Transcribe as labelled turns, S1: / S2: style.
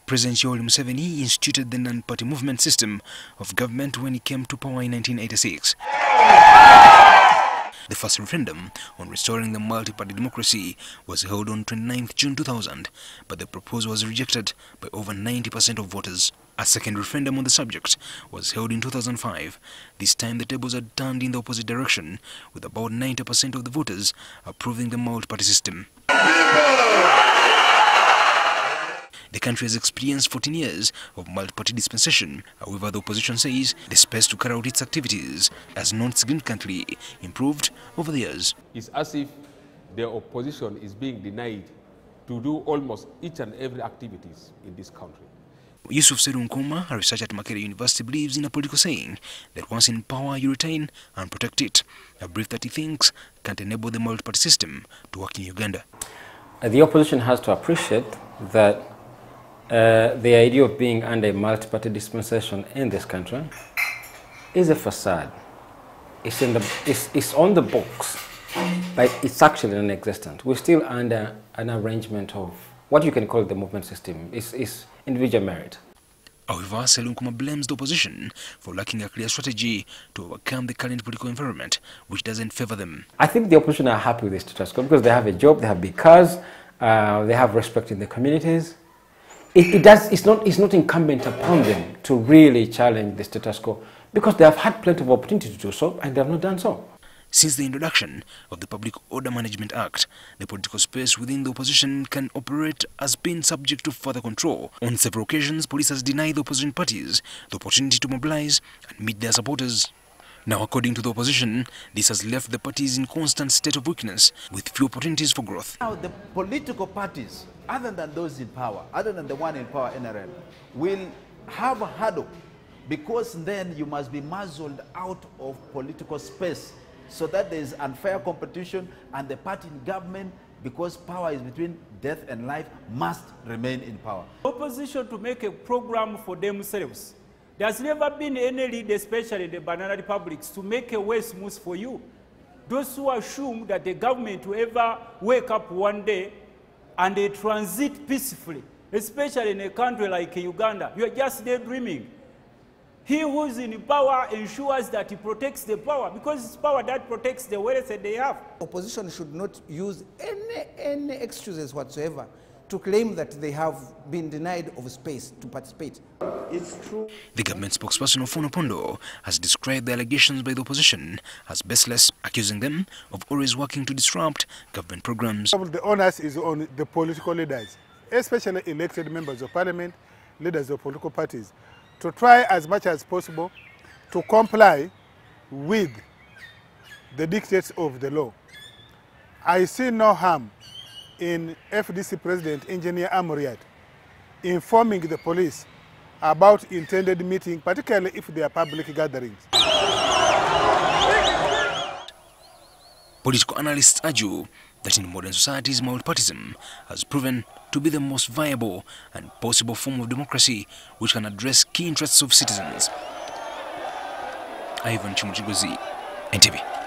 S1: President Yoweri Museveni instituted the non-party movement system of government when he came to power in 1986. The first referendum on restoring the multi-party democracy was held on 29th June 2000, but the proposal was rejected by over 90% of voters. A second referendum on the subject was held in 2005. This time the tables had turned in the opposite direction, with about 90% of the voters approving the multi-party system. The country has experienced 14 years of multi-party dispensation. However, the opposition says the space to carry out its activities has not significantly improved over the years.
S2: It's as if the opposition is being denied to do almost each and every activities in this country.
S1: Yusuf Serunkuma, a researcher at Makerere University, believes in a political saying that once in power you retain and protect it, a belief that he thinks can't enable the multi-party system to work in Uganda.
S3: The opposition has to appreciate that the idea of being under a multi-party dispensation in this country is a facade. It's on the books, but it's actually non-existent. We're still under an arrangement of what you can call the movement system. It's individual merit.
S1: However, Serunkuma blames the opposition for lacking a clear strategy to overcome the current political environment, which doesn't favor them.
S3: I think the opposition are happy with this status quo because they have a job, they have big cars, they have respect in the communities. It's not incumbent upon them to really challenge the status quo because they have had plenty of opportunity to do so and they have not done so.
S1: Since the introduction of the Public Order Management Act, the political space within the opposition can operate has been subject to further control. On several occasions, police has denied the opposition parties the opportunity to mobilize and meet their supporters. Now, according to the opposition, this has left the parties in constant state of weakness with few opportunities for growth.
S4: Now, the political parties, other than those in power, other than the one in power, NRM, will have a hurdle because then you must be muzzled out of political space so that there is unfair competition and the party in government, because power is between death and life, must remain in power.
S5: Opposition to make a program for themselves. There's never been any leader, especially in the banana republics, to make a way smooth for you. Those who assume that the government will ever wake up one day and they transit peacefully, especially in a country like Uganda, you are just daydreaming. He who is in power ensures that he protects the power because it's power that protects the wealth that they have.
S6: Opposition should not use any excuses whatsoever to claim that they have been denied of space to participate. It's true.
S1: The government spokesperson of Pondo has described the allegations by the opposition as baseless, accusing them of always working to disrupt government programs.
S7: The onus is on the political leaders, especially elected members of parliament, leaders of political parties, to try as much as possible to comply with the dictates of the law. I see no harm in FDC President Engineer Amuriat informing the police about intended meeting, particularly if they are public gatherings.
S1: Political analysts argue that in modern societies, multipartyism has proven to be the most viable and possible form of democracy which can address key interests of citizens. Ivan Chimuchigozi, NTV.